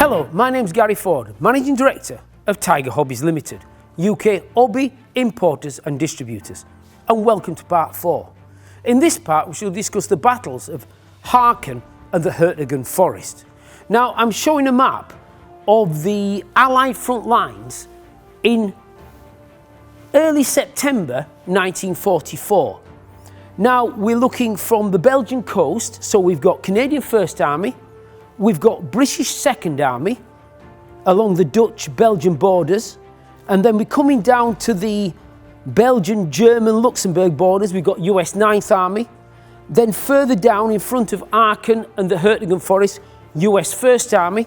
Hello, my name's Gary Ford, Managing Director of Tiger Hobbies Limited, UK hobby importers and distributors, and welcome to part 4. In this part we shall discuss the battles of Aachen and the Hurtgen Forest. Now I'm showing a map of the Allied front lines in early September 1944. Now we're looking from the Belgian coast, so we've got Canadian First Army, we've got British Second Army along the Dutch-Belgian borders, and then we're coming down to the Belgian-German-Luxembourg borders, we've got US 9th Army, then further down in front of Aachen and the Hurtgen Forest, US 1st Army,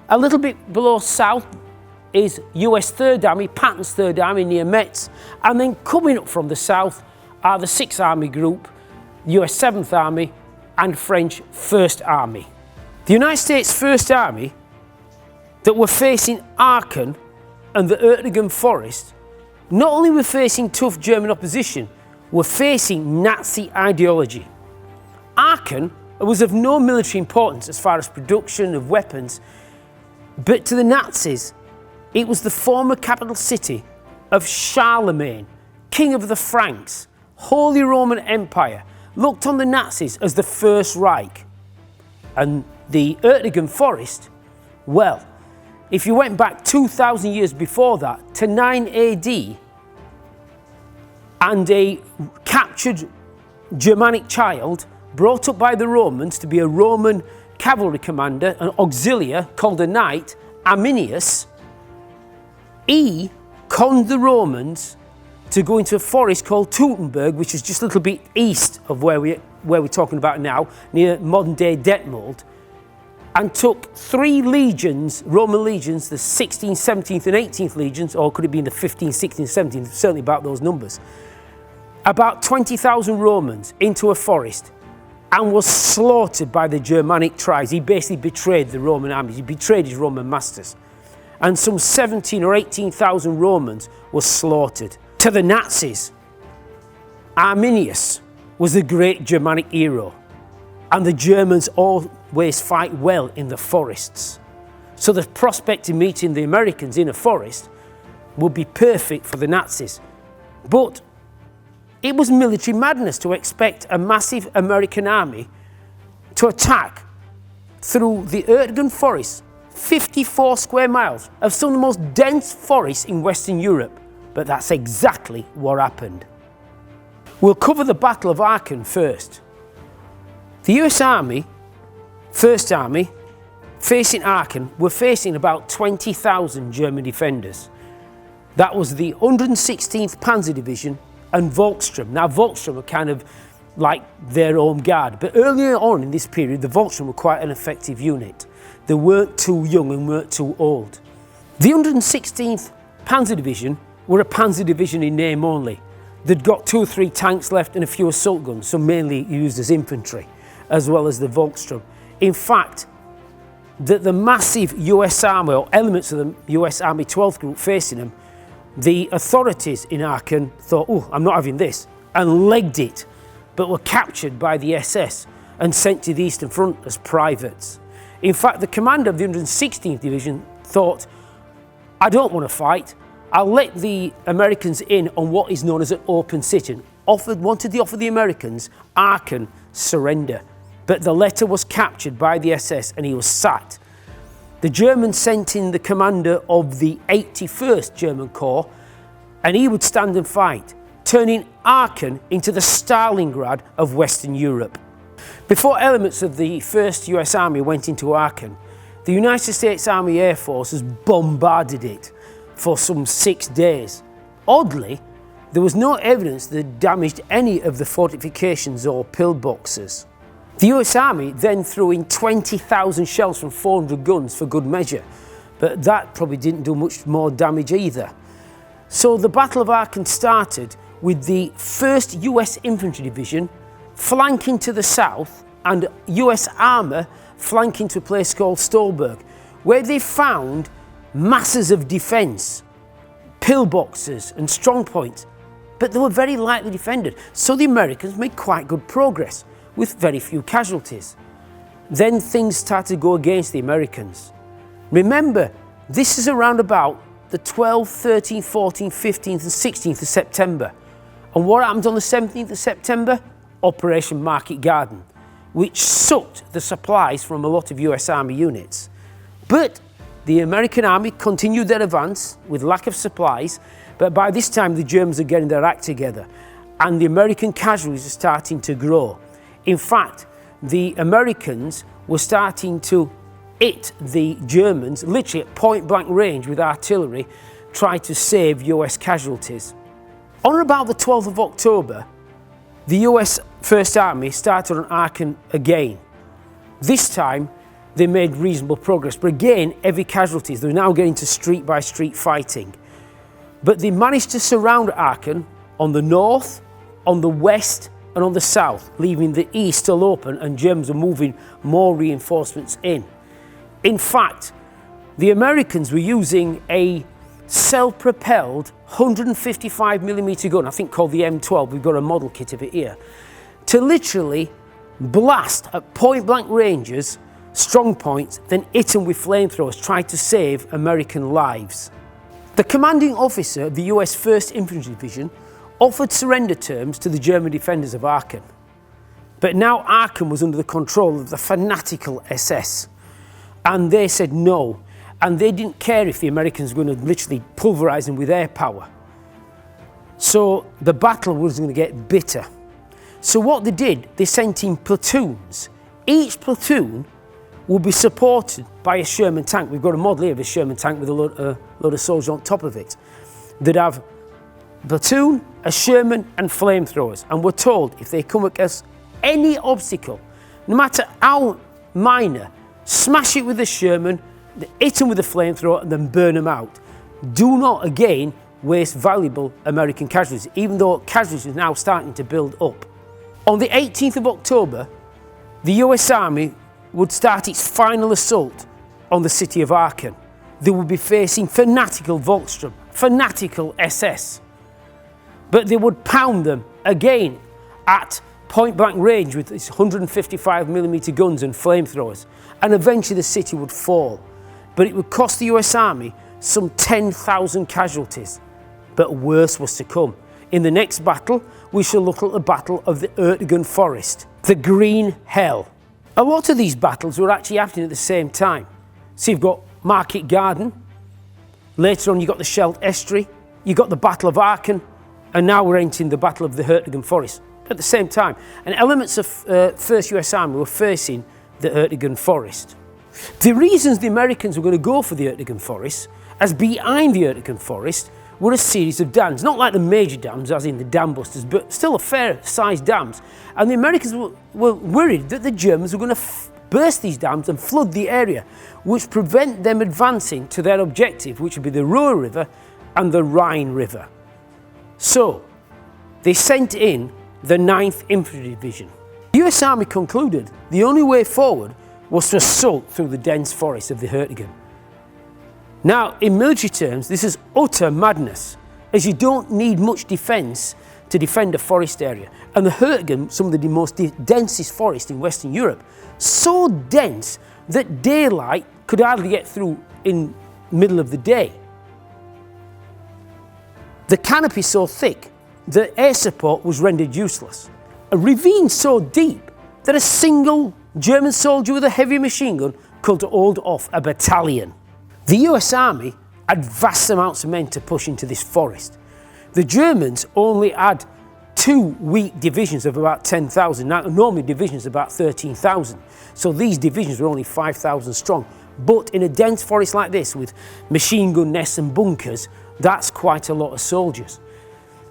a little bit below south is US 3rd Army, Patton's 3rd Army near Metz, and then coming up from the south are the 6th Army Group, US 7th Army and French 1st Army. The United States 1st Army that were facing Aachen and the Hurtgen Forest not only were facing tough German opposition, were facing Nazi ideology. Aachen was of no military importance as far as production of weapons, but to the Nazis it was the former capital city of Charlemagne, King of the Franks, Holy Roman Empire, looked on the Nazis as the First Reich. And the Hurtgen Forest, well, if you went back 2,000 years before that to 9 AD, and a captured Germanic child brought up by the Romans to be a Roman cavalry commander, an auxiliar called a knight, Arminius, he conned the Romans to go into a forest called Teutoburg, which is just a little bit east of where we're talking about now, near modern-day Detmold, and took 3 legions, Roman legions, the 16th, 17th and 18th legions, or could it be in the 15th, 16th, 17th, certainly about those numbers, about 20,000 Romans into a forest and was slaughtered by the Germanic tribes. He basically betrayed the Roman armies, he betrayed his Roman masters. And some 17 or 18,000 Romans were slaughtered. To the Nazis, Arminius was the great Germanic hero, and the Germans always fight well in the forests. So the prospect of meeting the Americans in a forest would be perfect for the Nazis. But it was military madness to expect a massive American army to attack through the Hurtgen Forest, 54 square miles of some of the most dense forests in Western Europe. But that's exactly what happened. We'll cover the Battle of Aachen first. The US Army, 1st Army, facing Aachen, were facing about 20,000 German defenders. That was the 116th Panzer Division and Volkssturm. Now Volkssturm were kind of like their own guard, but earlier on in this period the Volkssturm were quite an effective unit. They weren't too young and weren't too old. The 116th Panzer Division were a panzer division in name only. They'd got 2 or 3 tanks left and a few assault guns, so mainly used as infantry, as well as the Volkssturm. In fact, the massive US Army, or elements of the US Army 12th Group facing them, the authorities in Aachen thought, oh, I'm not having this, and legged it, but were captured by the SS and sent to the Eastern Front as privates. In fact, the commander of the 116th Division thought, I don't want to fight, I'll let the Americans in on what is known as an open sit-in. Wanted to offer the Americans Aachen surrender, but the letter was captured by the SS and he was sacked. The Germans sent in the commander of the 81st German Corps, and he would stand and fight, turning Aachen into the Stalingrad of Western Europe. Before elements of the 1st US Army went into Aachen, the United States Army Air Forces bombarded it for some 6 days. Oddly, there was no evidence that it damaged any of the fortifications or pillboxes. The US Army then threw in 20,000 shells from 400 guns for good measure, but that probably didn't do much more damage either. So the Battle of Aachen started with the 1st US Infantry Division flanking to the south and US Armour flanking to a place called Stolberg, where they found masses of defence, pillboxes and strong points, but they were very lightly defended, so the Americans made quite good progress with very few casualties. Then things started to go against the Americans. Remember, this is around about the 12th, 13th, 14th, 15th and 16th of September. And what happened on the 17th of September? Operation Market Garden, which sucked the supplies from a lot of US Army units. But the American Army continued their advance with lack of supplies, but by this time the Germans are getting their act together and the American casualties are starting to grow. In fact, the Americans were starting to hit the Germans literally at point blank range with artillery, try to save US casualties. On about the 12th of October, the US First Army started on Aachen again. This time they made reasonable progress, but again heavy casualties. They're now getting to street by street fighting. But they managed to surround Aachen on the north, on the west and on the south, leaving the east still open, and Germans are moving more reinforcements in. In fact, the Americans were using a self-propelled 155mm gun, I think called the M12, we've got a model kit of it here, to literally blast at point blank ranges, strong points, then hit them with flamethrowers, try to save American lives. The commanding officer of the US 1st Infantry Division offered surrender terms to the German defenders of Aachen. But now Aachen was under the control of the fanatical SS, and they said no. And they didn't care if the Americans were going to literally pulverise them with air power. So the battle was going to get bitter. So what they did, they sent in platoons. Each platoon would be supported by a Sherman tank. We've got a model here of a Sherman tank with a load of soldiers on top of it. They'd have a platoon, a Sherman and flamethrowers. And we're told if they come against any obstacle, no matter how minor, smash it with the Sherman, hit them with a flamethrower and then burn them out. Do not again waste valuable American casualties, even though casualties are now starting to build up. On the 18th of October, the US Army would start its final assault on the city of Aachen. They would be facing fanatical Volkssturm, fanatical SS. But they would pound them again at point blank range with its 155mm guns and flamethrowers, and eventually the city would fall. But it would cost the US Army some 10,000 casualties. But worse was to come. In the next battle, we shall look at the Battle of the Hurtgen Forest, the Green Hell. A lot of these battles were actually happening at the same time. So you've got Market Garden, later on you've got the Scheldt Estuary, you've got the Battle of Aachen, and now we're entering the Battle of the Hurtgen Forest at the same time. And elements of 1st US Army were facing the Hurtgen Forest. The reasons the Americans were going to go for the Hurtgen Forest, as behind the Hurtgen Forest were a series of dams, not like the major dams as in the dam busters, but still a fair sized dams. And the Americans were worried that the Germans were going to burst these dams and flood the area, which prevent them advancing to their objective, which would be the Ruhr River and the Rhine River. So they sent in the 9th Infantry Division. The US Army concluded the only way forward was to assault through the dense forest of the Hurtgen. Now, in military terms, this is utter madness, as you don't need much defence to defend a forest area. And the Hurtgen, some of the most densest forest in Western Europe, so dense that daylight could hardly get through in the middle of the day. The canopy so thick that air support was rendered useless. A ravine so deep that a single German soldier with a heavy machine gun could hold off a battalion. The US Army had vast amounts of men to push into this forest. The Germans only had 2 weak divisions of about 10,000. Now, normally divisions about 13,000. So these divisions were only 5,000 strong. But in a dense forest like this, with machine gun nests and bunkers, that's quite a lot of soldiers.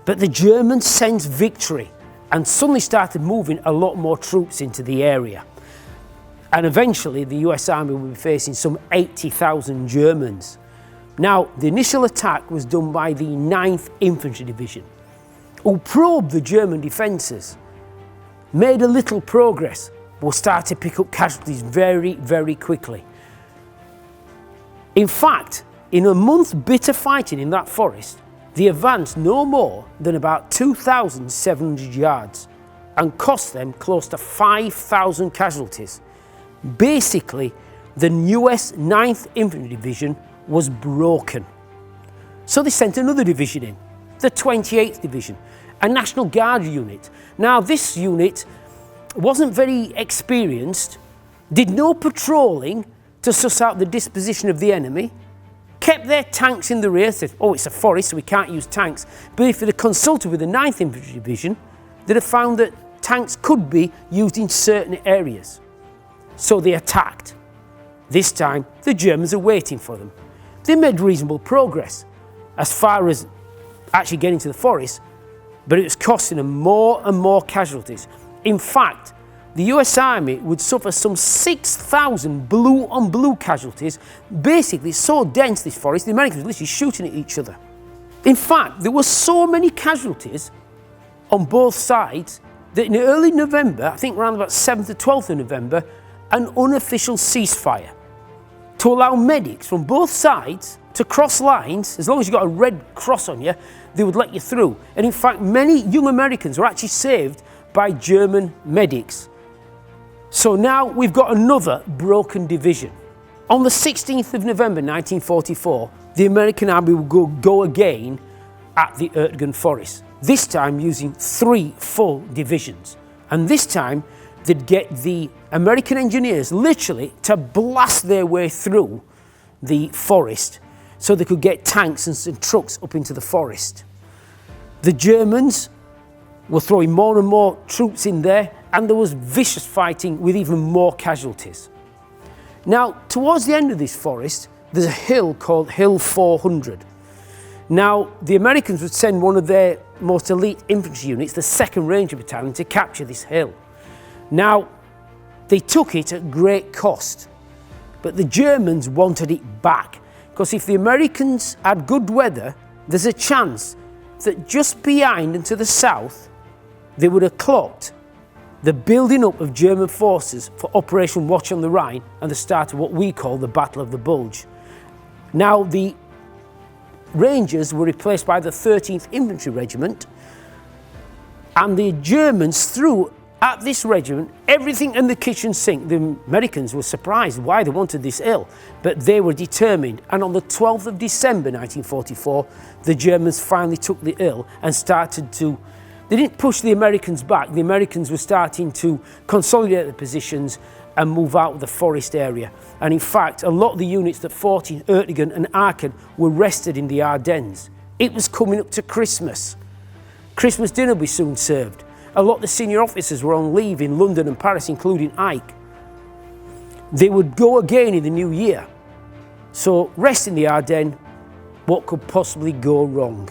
But the Germans sensed victory and suddenly started moving a lot more troops into the area. And eventually the US Army will be facing some 80,000 Germans. Now, the initial attack was done by the 9th Infantry Division, who probed the German defences, made a little progress, but will start to pick up casualties very, very quickly. In fact, in a month's bitter fighting in that forest, they advanced no more than about 2,700 yards and cost them close to 5,000 casualties. Basically, the US 9th Infantry Division was broken. So they sent another division in, the 28th Division, a National Guard unit. Now this unit wasn't very experienced, did no patrolling to suss out the disposition of the enemy, kept their tanks in the rear, said, oh, it's a forest, so we can't use tanks. But if they'd have consulted with the 9th Infantry Division, they'd have found that tanks could be used in certain areas. So they attacked. This time, the Germans are waiting for them. They made reasonable progress as far as actually getting to the forest, but it was costing them more and more casualties. In fact, the US Army would suffer some 6,000 blue-on-blue casualties. Basically, it's so dense, this forest, the Americans were literally shooting at each other. In fact, there were so many casualties on both sides that in early November, I think around about 7th to 12th of November, an unofficial ceasefire to allow medics from both sides to cross lines. As long as you've got a red cross on you, they would let you through. And in fact, many young Americans were actually saved by German medics. So now we've got another broken division. On the 16th of November 1944, the American Army will go again at the Hurtgen Forest, this time using 3 full divisions. And this time they'd get the American engineers literally to blast their way through the forest so they could get tanks and trucks up into the forest. The Germans were throwing more and more troops in there, and there was vicious fighting with even more casualties. Now, towards the end of this forest, there's a hill called Hill 400. Now, the Americans would send one of their most elite infantry units, the 2nd Ranger Battalion, to capture this hill. Now, they took it at great cost, but the Germans wanted it back, because if the Americans had good weather, there's a chance that just behind and to the south, they would have clocked the building up of German forces for Operation Watch on the Rhine and the start of what we call the Battle of the Bulge. Now, the Rangers were replaced by the 13th Infantry Regiment, and the Germans threw at this regiment everything in the kitchen sink. The Americans were surprised why they wanted this hill, but they were determined. And on the 12th of December 1944, the Germans finally took the hill and started to, they didn't push the Americans back. The Americans were starting to consolidate the positions and move out of the forest area. And in fact, a lot of the units that fought in Hurtgen and Aachen were rested in the Ardennes. It was coming up to Christmas. Christmas dinner was soon served. A lot of the senior officers were on leave in London and Paris, including Ike. They would go again in the new year. So rest in the Ardennes, what could possibly go wrong?